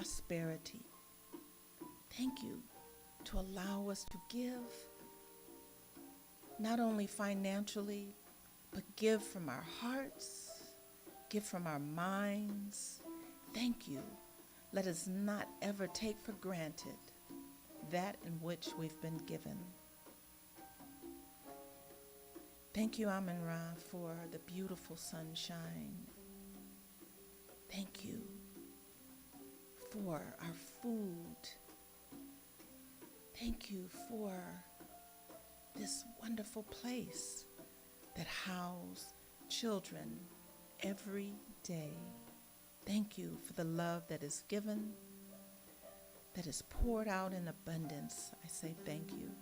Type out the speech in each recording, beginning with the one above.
prosperity. Thank you to allow us to give, not only financially, but give from our hearts, give from our minds. Thank you. Let us not ever take for granted that in which we've been given. Thank you, Amun-Ra, for the beautiful sunshine. Thank you for our food. Thank you for this wonderful place that houses children every day. Thank you for the love that is given, that is poured out in abundance. I say thank you.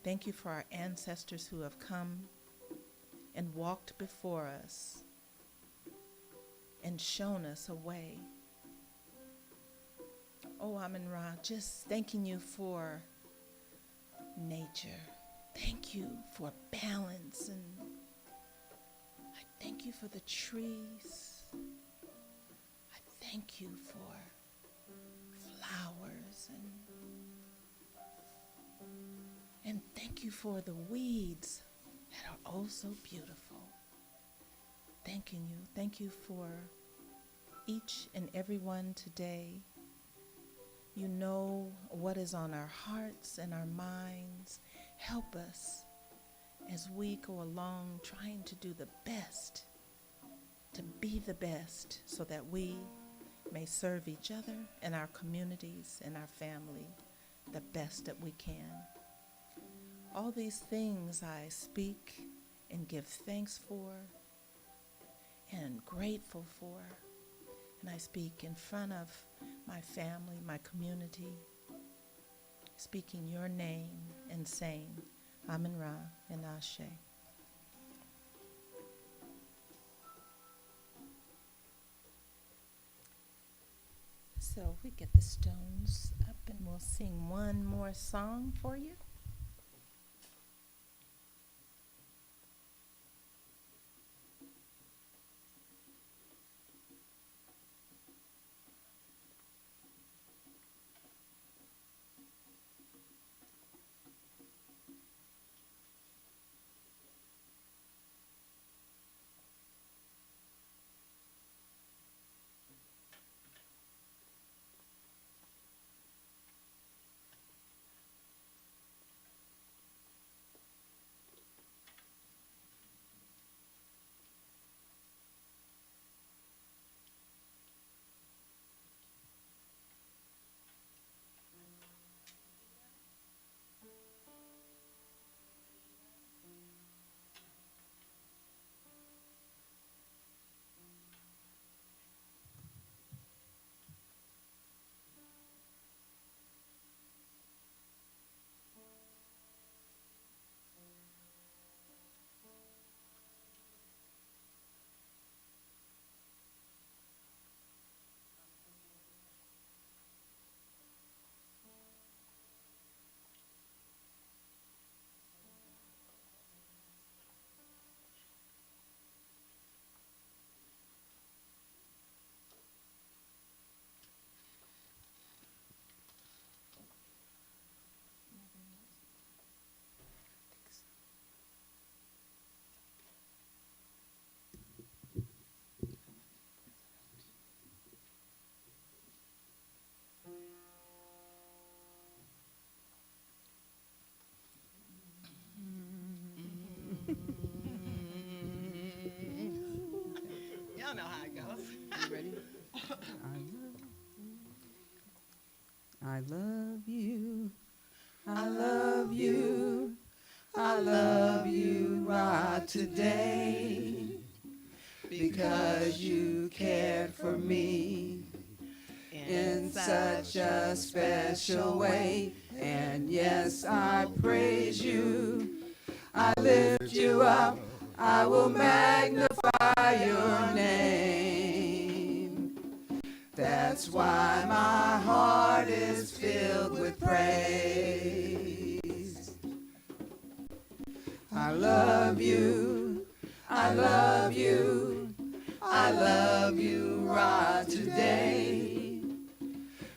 Thank you for our ancestors who have come and walked before us and shown us a way. Oh, Amun-Ra, just thanking you for nature. Thank you for balance, and I thank you for the trees. I thank you for flowers, and thank you for the weeds that are oh so beautiful. Thanking you. Thank you for each and every one today. You know what is on our hearts and our minds. Help us as we go along trying to do the best, to be the best, so that we may serve each other and our communities and our family the best that we can. All these things I speak and give thanks for and grateful for. And I speak in front of my family, my community, speaking your name and saying, Amun-Ra and Ashe. So we get the stones up and we'll sing one more song for you. Y'all know how it goes. You ready? I love you. I love you. I love you right today, because you cared for me in such a special way. And yes, I praise you. I lift you up. I will magnify your name. That's why my heart is filled with praise. I love you. I love you. I love you right today,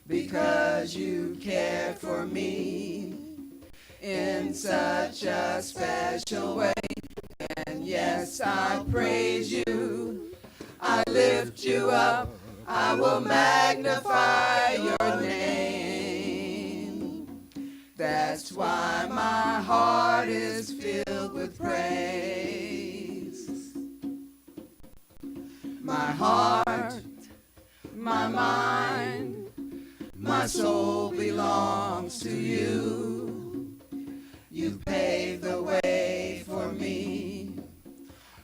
because you cared for me in such a special way. And yes, I praise you, I lift you up, I will magnify your name. That's why my heart is filled with praise. My heart, my mind, my soul belongs to you. You paved the way for me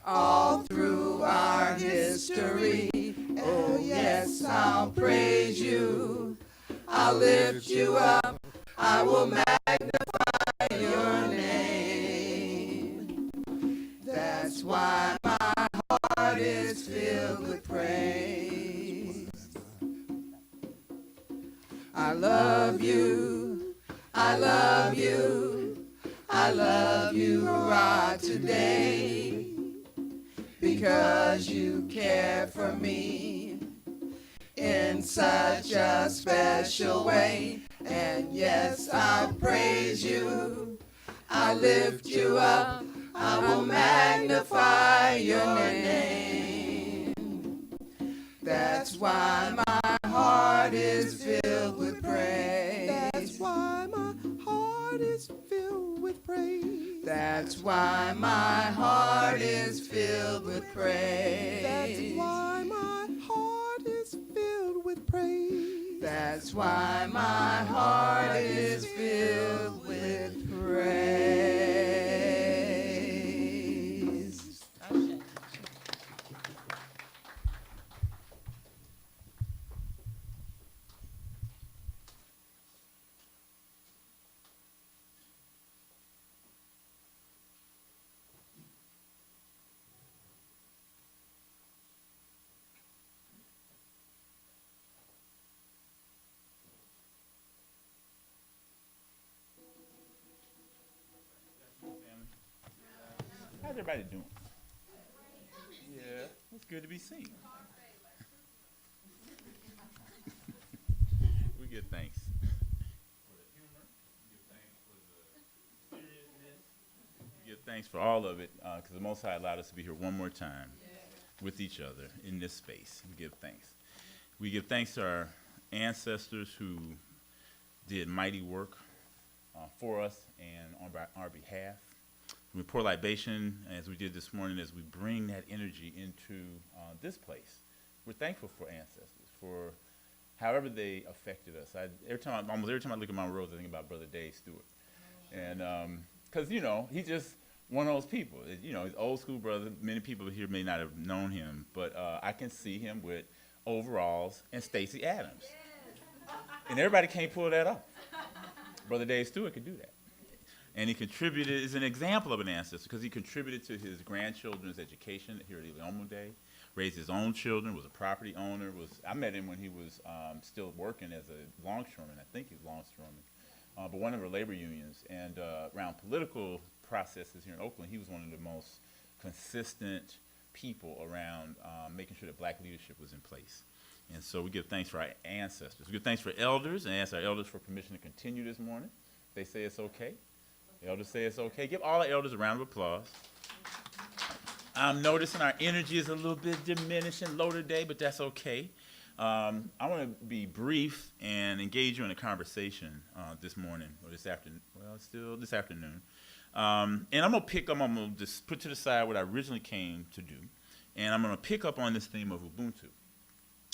all through our history. Oh yes, I'll praise you, I'll lift you up, I will magnify your name. That's why my heart is filled with praise. I love you, I love you, I love you right today, because you care for me in such a special way. And yes, I praise you, I lift you up, I will magnify your name. That's why my heart is filled with praise. That's why my heart is filled with praise. That's why my heart is filled with praise. That's why my heart is filled with praise. That's why my heart is filled with praise. How's everybody doing? Yeah, it's good to be seen. We give thanks for the humor. We give thanks for the seriousness. We give thanks for all of it, because the Most High allowed us to be here one more time with each other in this space. We give thanks. We give thanks to our ancestors who did mighty work for us and on our behalf. We pour libation, as we did this morning, as we bring that energy into this place. We're thankful for ancestors, for however they affected us. Almost every time I look at Mount Rose, I think about Brother Dave Stewart. And because, he's just one of those people. He's old school brother. Many people here may not have known him, but I can see him with overalls and Stacey Adams. And everybody can't pull that off. Brother Dave Stewart could do that. And he contributed, is an example of an ancestor, because he contributed to his grandchildren's education here at Iliomode Day, raised his own children, was a property owner. I met him when he was still working as a longshoreman. I think he was longshoreman, but one of the labor unions. And around political processes here in Oakland, he was one of the most consistent people around making sure that black leadership was in place. And so we give thanks for our ancestors. We give thanks for elders, and ask our elders for permission to continue this morning. They say it's okay. The elders say it's okay. Give all the elders a round of applause. I'm noticing our energy is a little bit diminishing low today, but that's okay. I want to be brief and engage you in a conversation this morning, or this afternoon. Well, still this afternoon. And I'm going to just put to the side what I originally came to do, and I'm going to pick up on this theme of Ubuntu.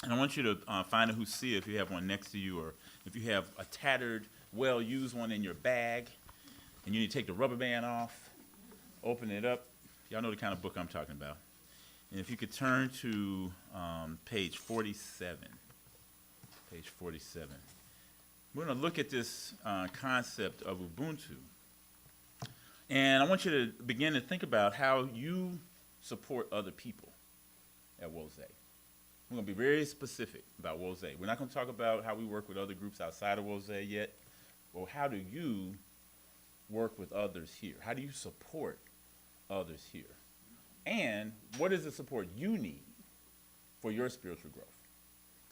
And I want you to find a Husia if you have one next to you, or if you have a tattered, well-used one in your bag, and you need to take the rubber band off, open it up. Y'all know the kind of book I'm talking about. And if you could turn to page 47. Page 47. We're going to look at this concept of Ubuntu. And I want you to begin to think about how you support other people at Woze. We're going to be very specific about Woze. We're not going to talk about how we work with other groups outside of Woze yet. Well, how do you work with others here? How do you support others here? And what is the support you need for your spiritual growth?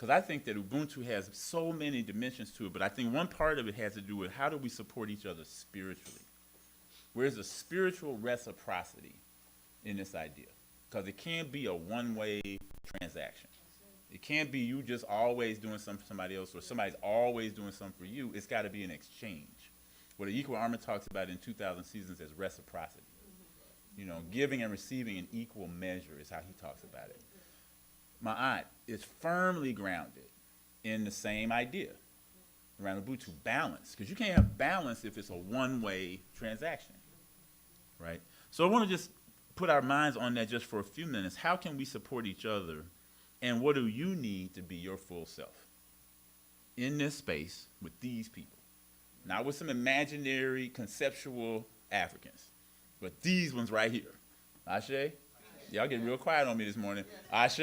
Because I think that Ubuntu has so many dimensions to it, but I think one part of it has to do with how do we support each other spiritually? Where's the spiritual reciprocity in this idea? Because it can't be a one-way transaction. It can't be you just always doing something for somebody else or somebody's always doing something for you. It's got to be an exchange. What the Equal Armor talks about in 2,000 Seasons as reciprocity. You know, giving and receiving in equal measure is how he talks about it. Ma'at is firmly grounded in the same idea around Ubuntu, balance. Because you can't have balance if it's a one-way transaction, right? So I want to just put our minds on that just for a few minutes. How can we support each other, and what do you need to be your full self in this space with these people? Not with some imaginary, conceptual Africans, but these ones right here. Ashe? Y'all getting real quiet on me this morning. Ashe?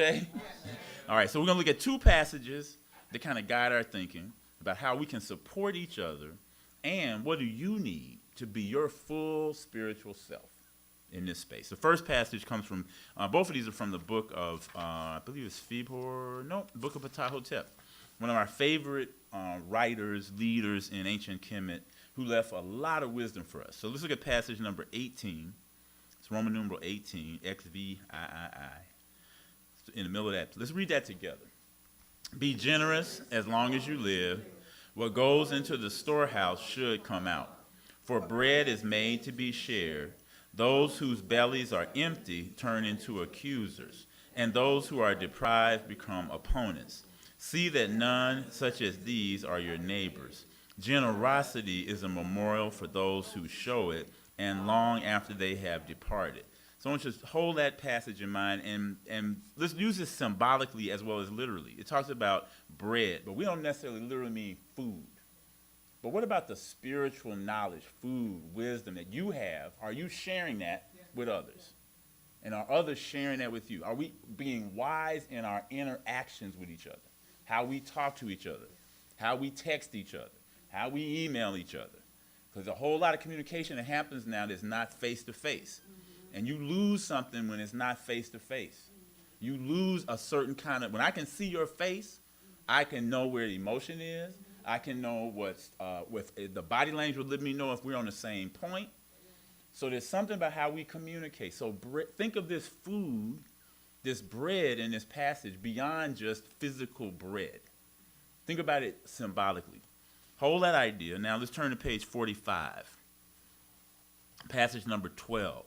All right, so we're going to look at two passages that kind of guide our thinking about how we can support each other and what do you need to be your full spiritual self in this space. The first passage comes from, both of these are from the book of, I believe it's Book of Ptahhotep, one of our favorite writers, leaders in ancient Kemet, who left a lot of wisdom for us. So let's look at passage number 18. It's Roman numeral 18, XVIII. In the middle of that. Let's read that together. Be generous as long as you live. What goes into the storehouse should come out. For bread is made to be shared. Those whose bellies are empty turn into accusers, and those who are deprived become opponents. See that none such as these are your neighbors. Generosity is a memorial for those who show it, and long after they have departed. So I want you to hold that passage in mind, and let's use this symbolically as well as literally. It talks about bread, but we don't necessarily literally mean food. But what about the spiritual knowledge, food, wisdom that you have? Are you sharing that with others? And are others sharing that with you? Are we being wise in our interactions with each other? How we talk to each other, how we text each other, how we email each other? Because a whole lot of communication that happens now that's not face-to-face. And you lose something when it's not face-to-face. You lose a certain kind of, when I can see your face, I can know where the emotion is. I can know what's, the body language will let me know if we're on the same point. So there's something about how we communicate. So think of this food, this bread in this passage beyond just physical bread. Think about it symbolically. Hold that idea. Now let's turn to page 45. Passage number 12.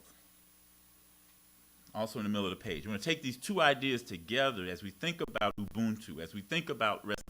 Also in the middle of the page. We're going to take these two ideas together as we think about Ubuntu, as we think about reciprocity.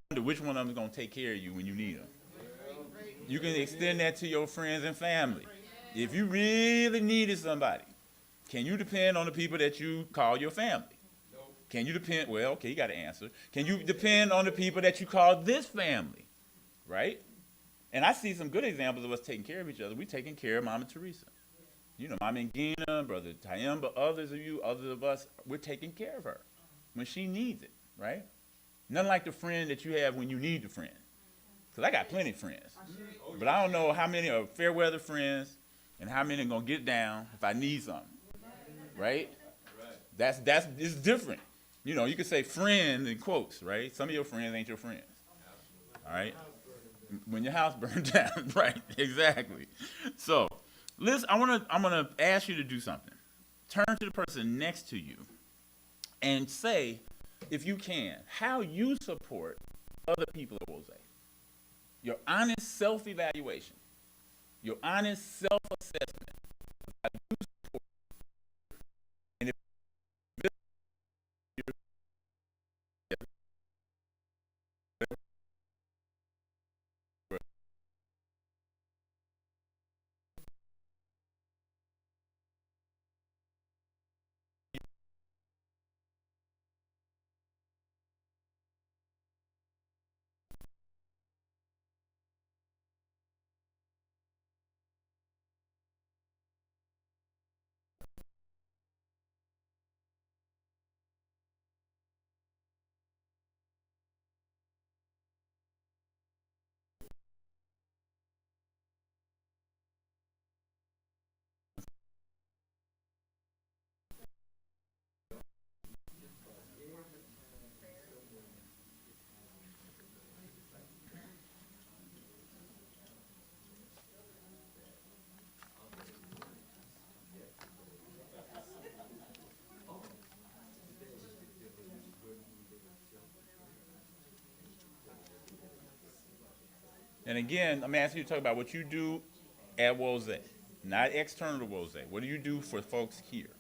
Wonder which one of them is going to take care of you when you need them. You can extend that to your friends and family. If you really needed somebody, can you depend on the people that you call your family? Can you depend, well, okay, you got to answer. Can you depend on the people that you call this family, right? And I see some good examples of us taking care of each other. We're taking care of Mama Teresa. You know, Mama Ngina, Brother Tayamba, others of you, others of us, we're taking care of her when she needs it, right? Nothing like the friend that you have when you need the friend. Because I got plenty of friends. But I don't know how many are fair weather friends and how many are going to get down if I need something, right? It's different. You know, you could say friend in quotes, right? Some of your friends ain't your friends. All right? When your house burned down, right? Exactly. So, Liz, I'm gonna ask you to do something. Turn to the person next to you and say, if you can, how you support other people at Wose. Your honest self-evaluation, your honest self-assessment. How you support, and if And again, I'm asking you to talk about what you do at Wose, not external to Wose. What do you do for folks here?